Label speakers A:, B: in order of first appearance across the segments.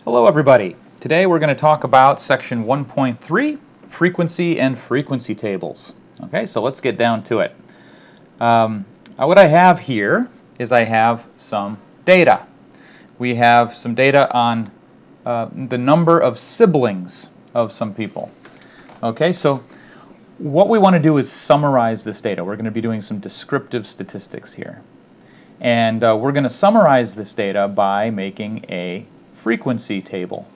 A: Hello everybody. Today we're going to talk about section 1.3, frequency and frequency tables. Okay, so let's get down to it. What I have here is I have some data. We have some data on the number of siblings of some people. Okay, so what we want to do is summarize this data. We're going to be doing some descriptive statistics here. And we're going to summarize this data by making a frequency table.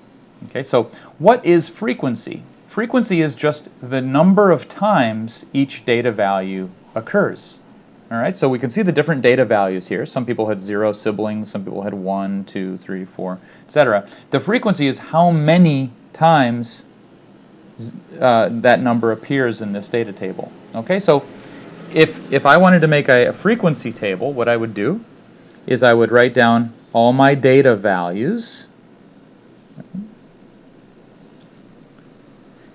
A: Okay, so what is frequency? Frequency is just the number of times each data value occurs. All right, so we can see the different data values here. Some people had 0 siblings, some people had 1, 2, 3, 4, etc. The frequency is how many times that number appears in this data table. Okay, so if I wanted to make a frequency table, what I would do is I would write down all my data values.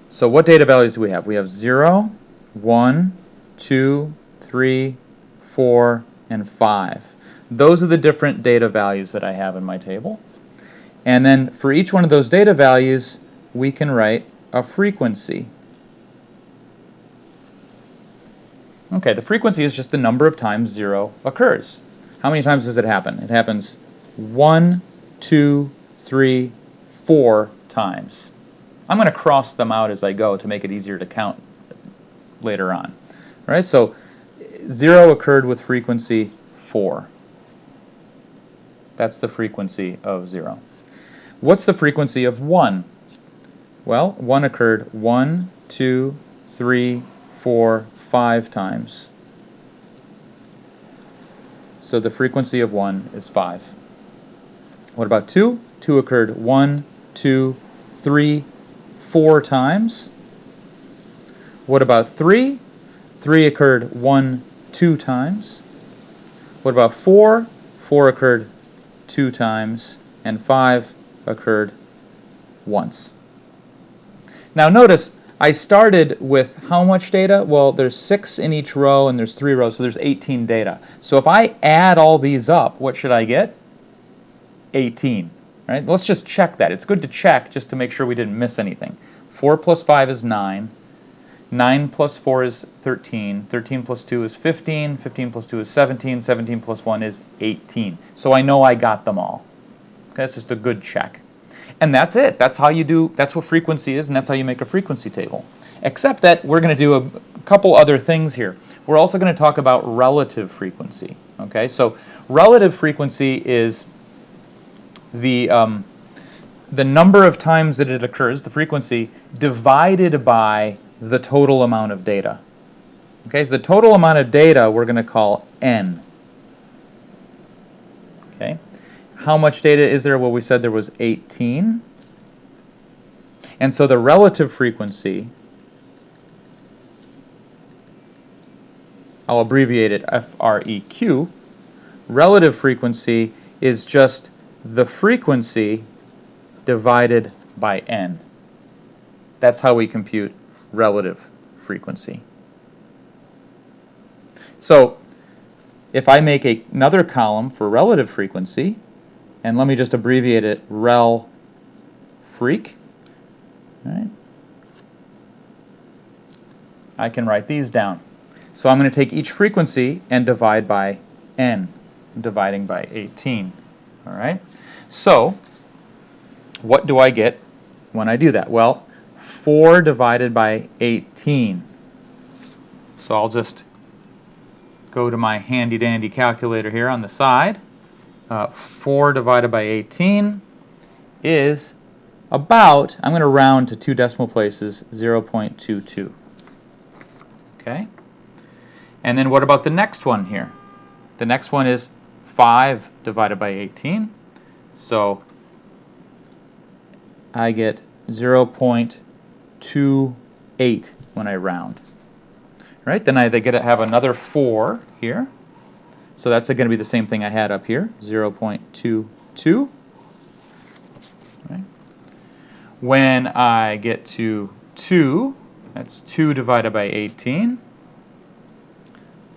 A: So what data values do we have? We have 0, 1, 2, 3, 4, and 5. Those are the different data values that I have in my table. And then for each one of those data values, we can write a frequency. Okay, the frequency is just the number of times 0 occurs. How many times does it happen? It happens 1, 2, 3, 4 times. I'm going to cross them out as I go to make it easier to count later on. All right, so 0 occurred with frequency 4. That's the frequency of 0. What's the frequency of 1? Well, 1 occurred 1, 2, 3, 4, 5 times. So the frequency of 1 is 5. What about 2? 2 occurred 1, 2, 3, 4 times. What about 3? 3 occurred 1, 2 times. What about 4? 4 occurred 2 times. And 5 occurred once. Now notice, I started with how much data? Well, there's 6 in each row and there's 3 rows, so there's 18 data. So if I add all these up, what should I get? 18. Right? Let's just check that. It's good to check just to make sure we didn't miss anything. 4 plus 5 is 9. 9 plus 4 is 13. 13 plus 2 is 15. 15 plus 2 is 17. 17 plus 1 is 18. So I know I got them all. Okay, that's just a good check. And that's it. That's how you do, that's what frequency is, and that's how you make a frequency table. Except that we're going to do a couple other things here. We're also going to talk about relative frequency. Okay, so relative frequency is the number of times that it occurs, the frequency, divided by the total amount of data. Okay, so the total amount of data we're going to call n. Okay, how much data is there? Well, we said there was 18. And so the relative frequency, I'll abbreviate it FREQ, relative frequency is just the frequency divided by n. That's how we compute relative frequency. So if I make another column for relative frequency, and let me just abbreviate it rel freq, right? I can write these down. So I'm going to take each frequency and divide by n. I'm dividing by 18. All right? So what do I get when I do that? Well, 4 divided by 18. So I'll just go to my handy-dandy calculator here on the side. 4 divided by 18 is about, I'm going to round to 2 decimal places, 0.22. Okay? And then what about the next one here? The next one is 5 divided by 18. So I get 0.28 when I round. Right? Then they get to have another 4 here. So that's going to be the same thing I had up here, 0.22. Right? When I get to 2, that's 2 divided by 18,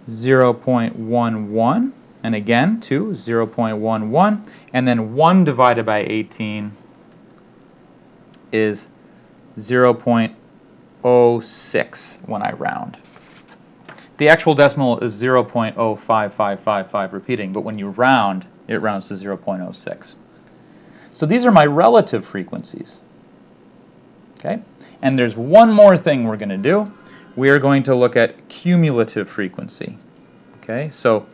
A: 0.11, and again 2, 0.11, and then 1 divided by 18 is 0.06 when I round. The actual decimal is 0.05555 repeating, but when you round, it rounds to 0.06. So these are my relative frequencies. Okay? And there's one more thing we're going to do. We are going to look at cumulative frequency. Okay? So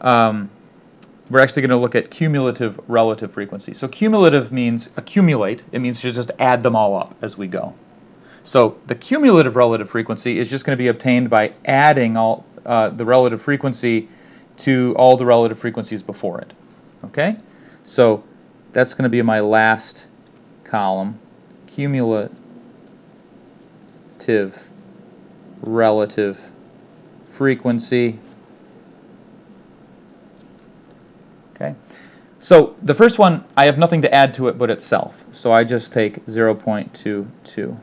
A: we're actually going to look at cumulative relative frequency. So cumulative means accumulate. It means to just add them all up as we go. So the cumulative relative frequency is just going to be obtained by adding all the relative frequency to all the relative frequencies before it. Okay? So that's going to be my last column, cumulative relative frequency. Okay? So the first one, I have nothing to add to it but itself. So I just take 0.22.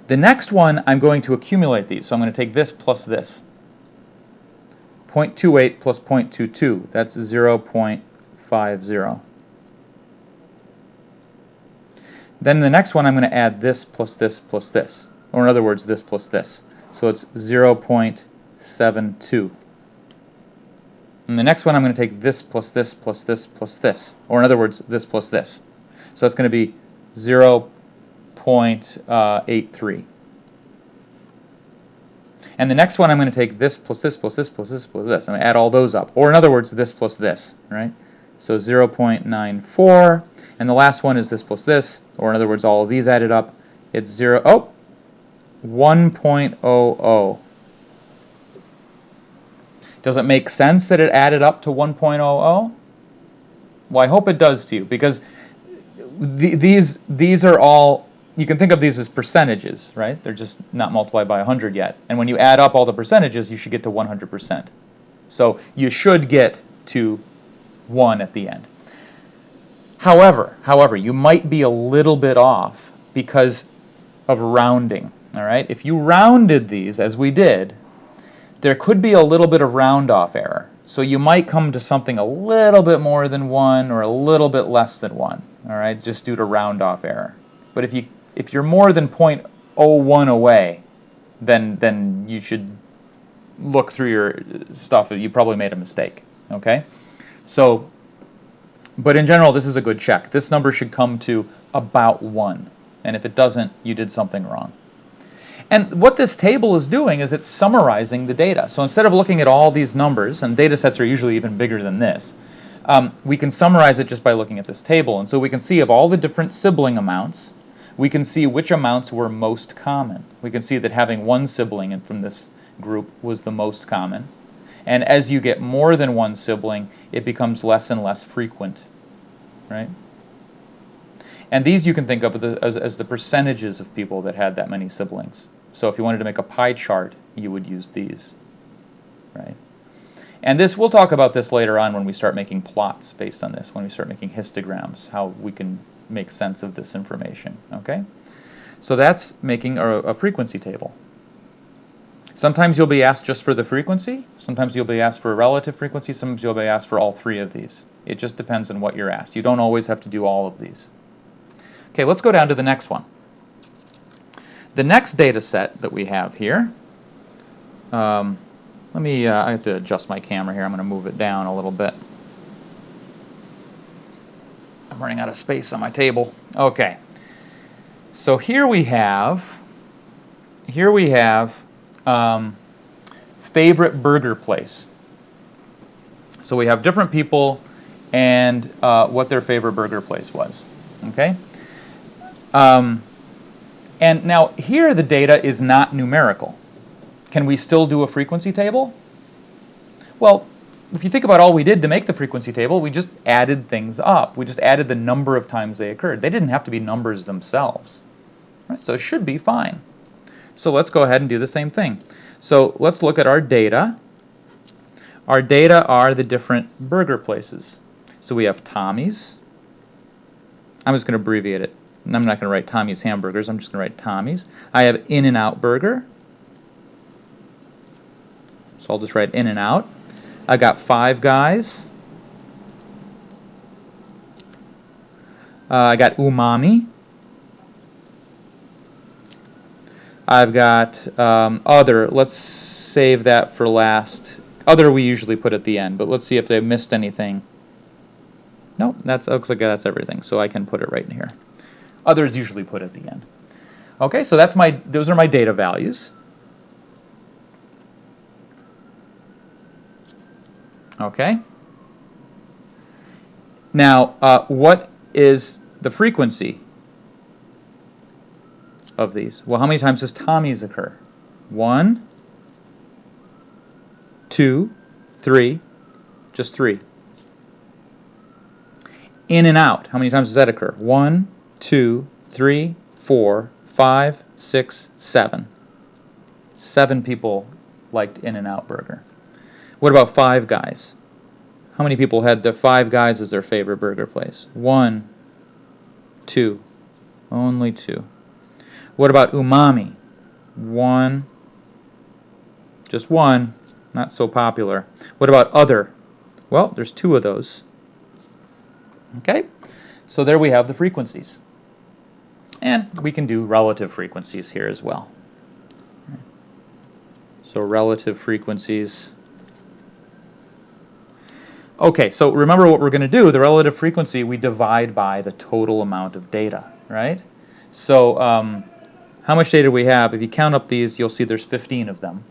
A: The next one, I'm going to accumulate these. So I'm going to take this plus this. 0.28 plus 0.22. That's 0.50. Then the next one, I'm going to add this plus this plus this. Or in other words, this plus this. So it's 0.72. And the next one, I'm going to take this plus this plus this plus this. Or in other words, this plus this. So it's going to be 0.83. And the next one, I'm going to take this plus this plus this plus this plus this. I'm going to add all those up. Or in other words, this plus this, right? So 0.94. And the last one is this plus this. Or in other words, all of these added up. It's 1.00. Does it make sense that it added up to 1.00? Well, I hope it does to you, because these are all, you can think of these as percentages, right? They're just not multiplied by 100 yet. And when you add up all the percentages, you should get to 100%. So you should get to 1 at the end. However, you might be a little bit off because of rounding, all right? If you rounded these, as we did, there could be a little bit of round-off error. So you might come to something a little bit more than 1 or a little bit less than 1, all right, just due to round-off error. But if you're more than 0.01 away, then you should look through your stuff. You probably made a mistake, okay? So, but in general, this is a good check. This number should come to about 1. And if it doesn't, you did something wrong. And what this table is doing is it's summarizing the data. So instead of looking at all these numbers, and data sets are usually even bigger than this, we can summarize it just by looking at this table. And so we can see of all the different sibling amounts, we can see which amounts were most common. We can see that having one sibling from this group was the most common. And as you get more than one sibling, it becomes less and less frequent, right? And these you can think of as the percentages of people that had that many siblings. So if you wanted to make a pie chart, you would use these, right? And this, we'll talk about this later on when we start making plots based on this, when we start making histograms, how we can make sense of this information, okay? So that's making a frequency table. Sometimes you'll be asked just for the frequency. Sometimes you'll be asked for a relative frequency. Sometimes you'll be asked for all three of these. It just depends on what you're asked. You don't always have to do all of these. Okay, let's go down to the next one. The next data set that we have here, I have to adjust my camera here. I'm going to move it down a little bit. I'm running out of space on my table. Okay, so here we have favorite burger place. So we have different people and what their favorite burger place was. Okay. And now here the data is not numerical. Can we still do a frequency table? Well, if you think about all we did to make the frequency table, we just added things up. We just added the number of times they occurred. They didn't have to be numbers themselves. Right? So it should be fine. So let's go ahead and do the same thing. So let's look at our data. Our data are the different burger places. So we have Tommy's. I'm just going to abbreviate it. I'm not going to write Tommy's Hamburgers. I'm just going to write Tommy's. I have In-N-Out Burger. So I'll just write In-N-Out. I got Five Guys. I got Umami. I've got other. Let's save that for last. Other we usually put at the end, but let's see if they missed anything. Nope, that looks like that's everything, so I can put it right in here. Others usually put at the end. Okay, so those are my data values. Okay. Now, what is the frequency of these? Well, how many times does Tommy's occur? 1, 2, 3, just 3. In and out, how many times does that occur? 1, 2, 3, 4, 5, 6, 7. 7 people liked In-N-Out Burger. What about Five Guys? How many people had the Five Guys as their favorite burger place? 1, 2, only 2. What about Umami? 1, just 1, not so popular. What about Other? Well, there's 2 of those. Okay, so there we have the frequencies. And we can do relative frequencies here as well. So relative frequencies. Okay, so remember what we're going to do. The relative frequency, we divide by the total amount of data, right? So how much data do we have? If you count up these, you'll see there's 15 of them.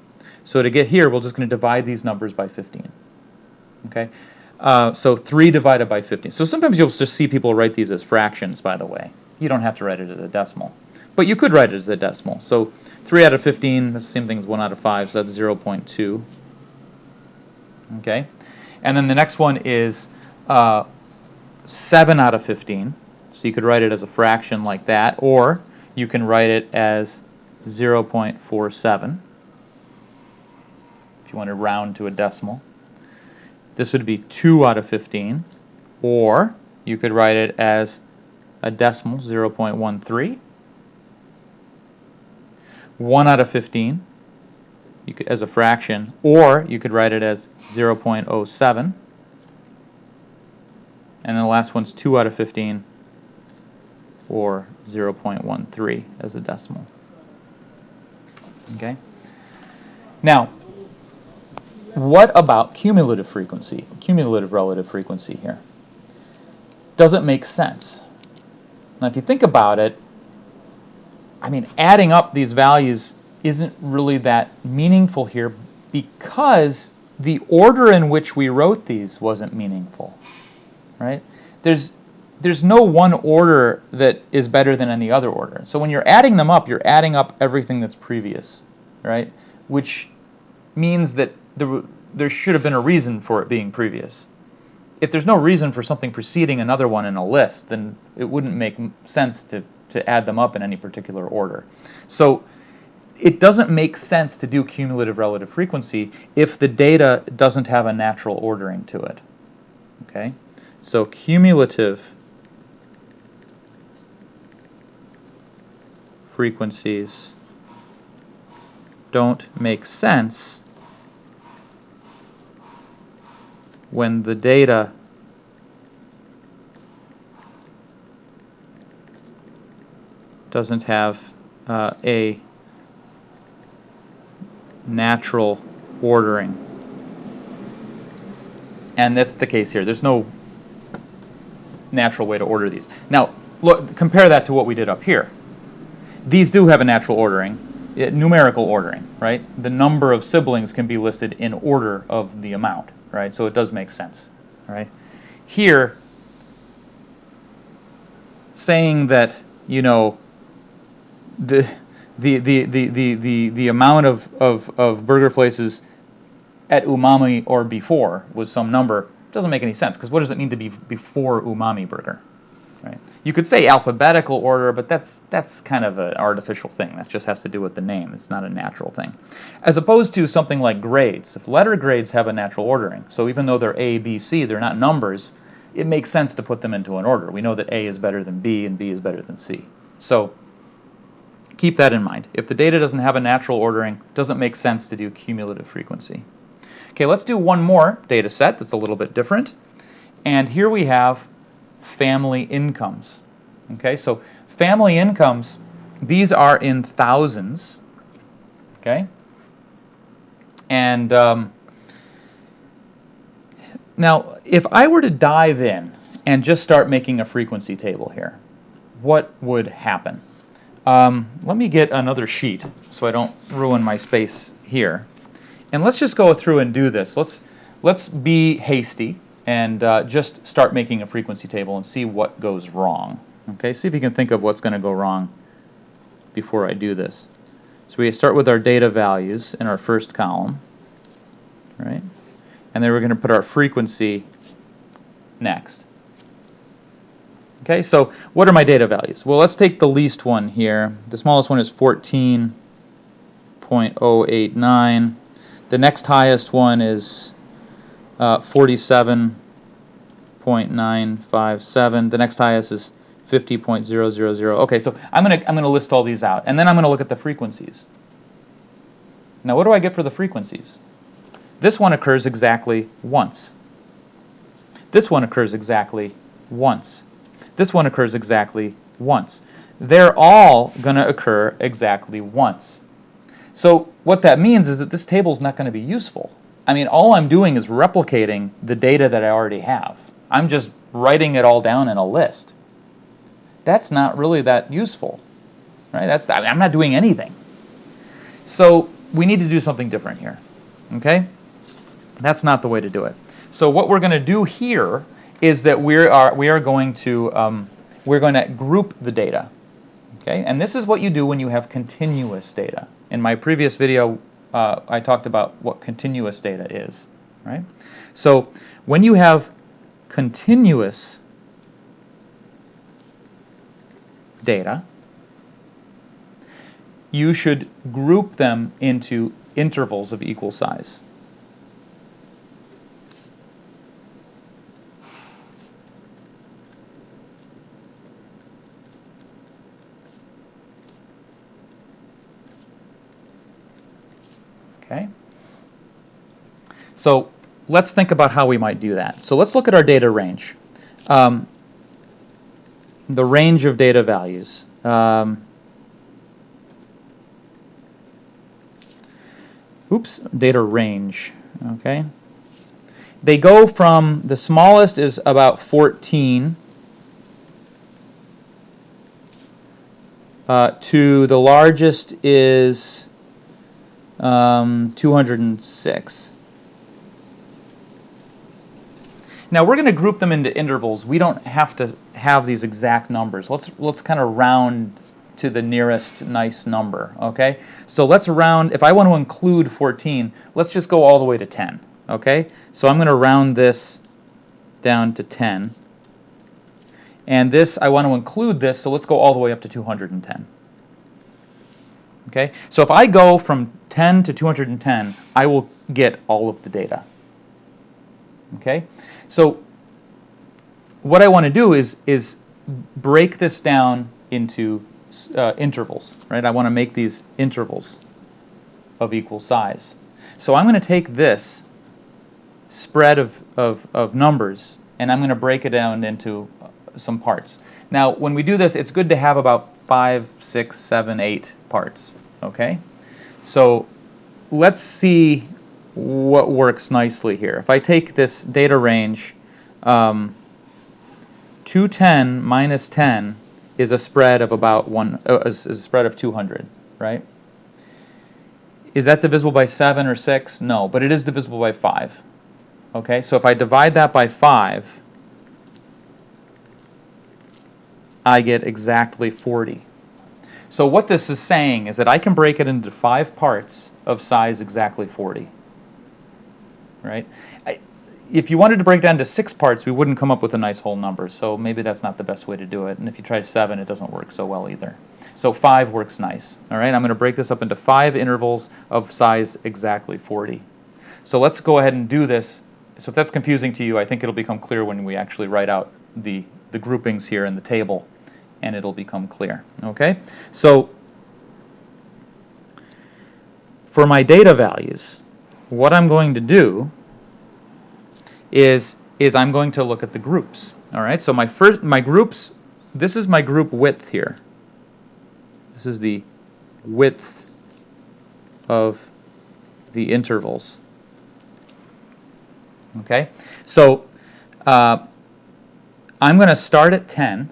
A: So to get here, we're just going to divide these numbers by 15. Okay, so 3 divided by 15. So sometimes you'll just see people write these as fractions, by the way. You don't have to write it as a decimal. But you could write it as a decimal. So 3 out of 15, that's the same thing as 1 out of 5, so that's 0.2. Okay, and then the next one is 7 out of 15. So you could write it as a fraction like that, or you can write it as 0.47 if you want to round to a decimal. This would be 2 out of 15, or you could write it as a decimal, 0.13. 1 out of 15 you could, as a fraction, or you could write it as 0.07. And then the last one's 2 out of 15, or 0.13 as a decimal. Okay? Now, what about cumulative frequency, cumulative relative frequency here? Does it make sense? Now, if you think about it, I mean, adding up these values isn't really that meaningful here because the order in which we wrote these wasn't meaningful, right? There's no one order that is better than any other order. So when you're adding them up, you're adding up everything that's previous, right? Which means that there should have been a reason for it being previous. If there's no reason for something preceding another one in a list, then it wouldn't make sense to add them up in any particular order. So it doesn't make sense to do cumulative relative frequency if the data doesn't have a natural ordering to it. Okay? So cumulative frequencies don't make sense when the data doesn't have a natural ordering. And that's the case here. There's no natural way to order these. Now, look, compare that to what we did up here. These do have a natural ordering, numerical ordering, right? The number of siblings can be listed in order of the amount, right? So it does make sense, right? Here, saying that, you know, the amount of burger places at Umami or before was some number doesn't make any sense, because what does it mean to be before Umami Burger, right? You could say alphabetical order, but that's kind of an artificial thing. That just has to do with the name. It's not a natural thing. As opposed to something like grades. If letter grades have a natural ordering, so even though they're A, B, C, they're not numbers, it makes sense to put them into an order. We know that A is better than B and B is better than C. So keep that in mind. If the data doesn't have a natural ordering, it doesn't make sense to do cumulative frequency. Okay, let's do one more data set that's a little bit different. And here we have family incomes. Okay, so family incomes, these are in thousands, Okay? And now, if I were to dive in and just start making a frequency table here, what would happen? Let me get another sheet so I don't ruin my space here. And let's just go through and do this. Let's be hasty and just start making a frequency table and see what goes wrong. Okay, see if you can think of what's going to go wrong before I do this. So we start with our data values in our first column, right? And then we're going to put our frequency next. Okay, so what are my data values? Well, let's take the least one here. The smallest one is 14.089. The next highest one is 47.957. The next highest is 50.000. Okay, so I'm gonna list all these out, and then I'm gonna look at the frequencies. Now, what do I get for the frequencies? This one occurs exactly once. This one occurs exactly once. This one occurs exactly once. They're all going to occur exactly once. So what that means is that this table is not going to be useful. I mean, all I'm doing is replicating the data that I already have. I'm just writing it all down in a list. That's not really that useful, right? I'm not doing anything. So we need to do something different here, okay? That's not the way to do it. So what we're going to do here is that we are going to group the data, okay? And this is what you do when you have continuous data. In my previous video, I talked about what continuous data is, right? So when you have continuous data, you should group them into intervals of equal size. Okay. So let's think about how we might do that. So let's look at our data range. The range of data values. Data range. Okay. They go from, the smallest is about 14 to the largest is 206. Now we're going to group them into intervals. We don't have to have these exact numbers. Let's kind of round to the nearest nice number, okay? So let's round, if I want to include 14, let's just go all the way to 10, okay? So I'm going to round this down to 10. And this, I want to include this, so let's go all the way up to 210. Okay? So if I go from 10 to 210, I will get all of the data. Okay? So what I want to do is break this down into intervals, right? I want to make these intervals of equal size. So I'm going to take this spread of numbers, and I'm going to break it down into some parts. Now, when we do this, it's good to have about 5, 6, 7, 8 parts, okay? So let's see what works nicely here. If I take this data range, 210 minus 10 is a spread of about is a spread of 200, right? Is that divisible by 7 or 6? No, but it is divisible by 5. Okay, so if I divide that by 5, I get exactly 40. So what this is saying is that I can break it into 5 parts of size exactly 40. Right? If you wanted to break down to 6 parts, we wouldn't come up with a nice whole number. So maybe that's not the best way to do it. And if you try 7, it doesn't work so well either. So 5 works nice. All right, I'm going to break this up into 5 intervals of size exactly 40. So let's go ahead and do this. So if that's confusing to you, I think it'll become clear when we actually write out the groupings here in the table, and it'll become clear. Okay? So for my data values, what I'm going to do is I'm going to look at the groups. All right? So my groups, this is my group width here. This is the width of the intervals. Okay, so I'm going to start at 10,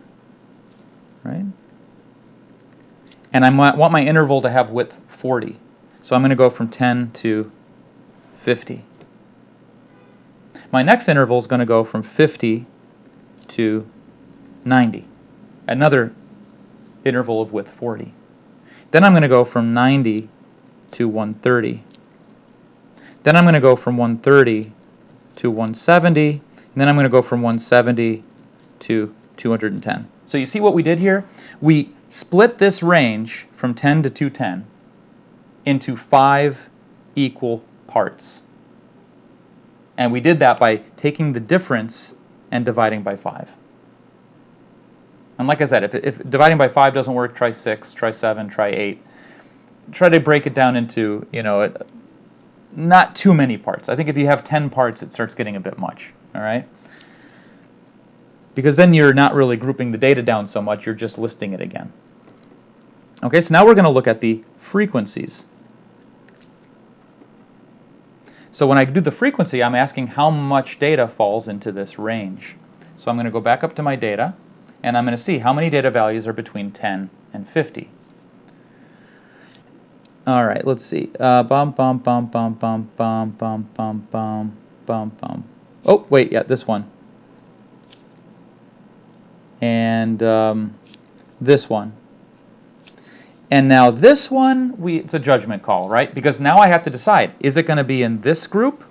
A: right? And I want my interval to have width 40. So I'm going to go from 10 to 50. My next interval is going to go from 50 to 90. Another interval of width 40. Then I'm going to go from 90 to 130. Then I'm going to go from 130 to 170. And then I'm going to go from 170 to 210. So you see what we did here? We split this range from 10 to 210 into 5 equal parts. And we did that by taking the difference and dividing by 5. And like I said, if dividing by 5 doesn't work, try 6, try 7, try 8. Try to break it down into, not too many parts. I think if you have 10 parts, it starts getting a bit much, all right? Because then you're not really grouping the data down so much, you're just listing it again. Okay, so now we're going to look at the frequencies. So when I do the frequency, I'm asking how much data falls into this range. So I'm going to go back up to my data, and I'm going to see how many data values are between 10 and 50. All right, let's see. Bum, bum, bum, bum, bum, bum, bum, bum, bum, bum, bum. Oh, wait, yeah, this one. And this one. And now this one, it's a judgment call, right? Because now I have to decide, is it going to be in this group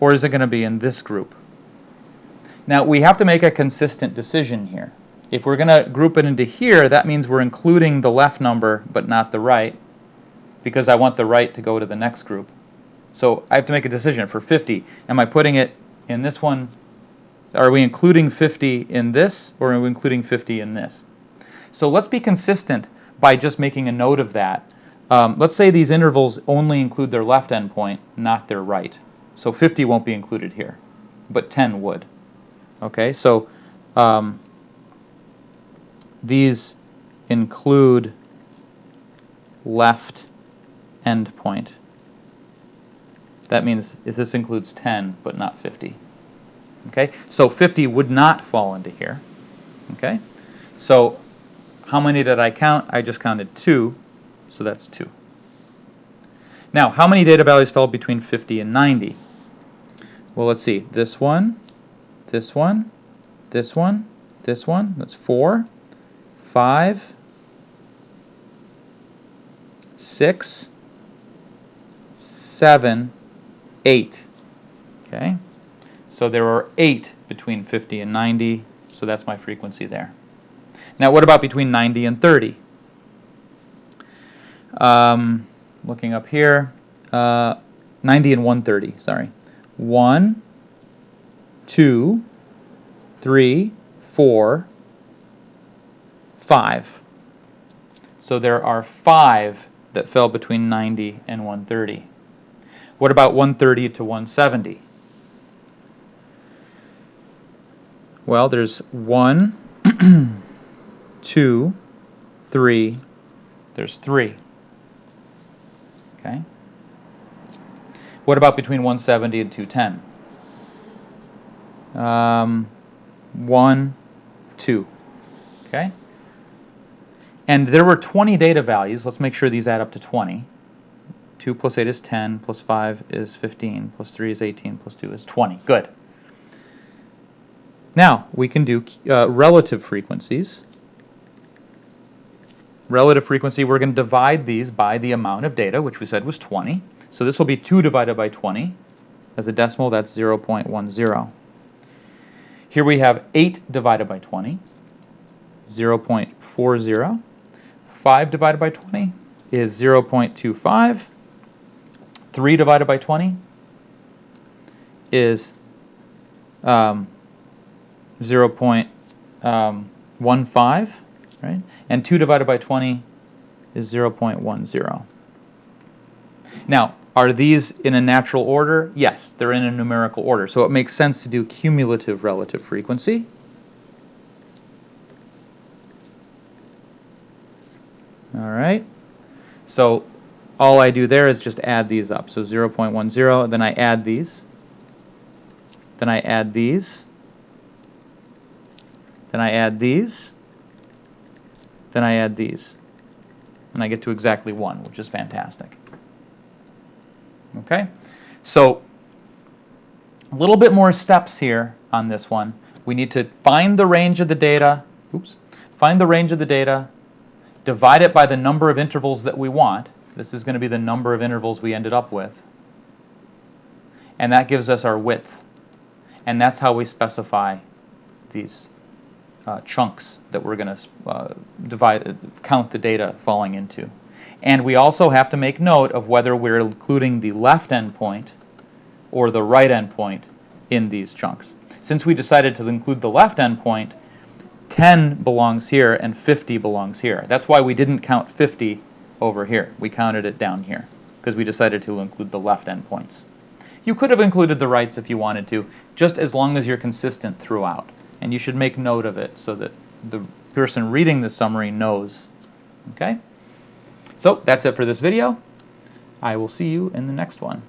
A: or is it going to be in this group? Now, we have to make a consistent decision here. If we're going to group it into here, that means we're including the left number but not the right, because I want the right to go to the next group. So I have to make a decision for 50. Am I putting it in this one? Are we including 50 in this, or are we including 50 in this? So let's be consistent by just making a note of that. Let's say these intervals only include their left endpoint, not their right. So 50 won't be included here, but 10 would. Okay, so these include left endpoint. That means this includes 10, but not 50. Okay, so 50 would not fall into here. Okay, so how many did I count? I just counted 2, so that's 2. Now, how many data values fell between 50 and 90? Well, let's see. This one, this one, this one, this one. That's 4, 5, 6, 7, 8. Okay? So there are 8 between 50 and 90, so that's my frequency there. Now, what about between 90 and 30? Looking up here, 90 and 130, sorry. 1, 2, 3, 4, 5. So there are 5 that fell between 90 and 130. What about 130 to 170? Well, there's 1, 2, 3, there's 3. Okay. What about between 170 and 210? 1, 2. Okay. And there were 20 data values. Let's make sure these add up to 20. 2 plus 8 is 10, plus 5 is 15, plus 3 is 18, plus 2 is 20. Good. Now, we can do relative frequencies. Relative frequency, we're going to divide these by the amount of data, which we said was 20. So this will be 2 divided by 20. As a decimal, that's 0.10. Here we have 8 divided by 20, 0.40. 5 divided by 20 is 0.25. 3 divided by 20 is 0.15, right? And 2 divided by 20 is 0.10. Now, are these in a natural order? Yes, they're in a numerical order. So it makes sense to do cumulative relative frequency. All right. So all I do there is just add these up. So 0.10, then I add these, then I add these, then I add these, then I add these. And I get to exactly 1, which is fantastic. Okay? So a little bit more steps here on this one. We need to find the range of the data. Find the range of the data, divide it by the number of intervals that we want. This is going to be the number of intervals we ended up with. And that gives us our width. And that's how we specify these chunks that we're going to count the data falling into. And we also have to make note of whether we're including the left endpoint or the right endpoint in these chunks. Since we decided to include the left endpoint, 10 belongs here and 50 belongs here. That's why we didn't count 50 over here. We counted it down here because we decided to include the left endpoints. You could have included the rights if you wanted to, just as long as you're consistent throughout. And you should make note of it so that the person reading the summary knows. Okay? So that's it for this video. I will see you in the next one.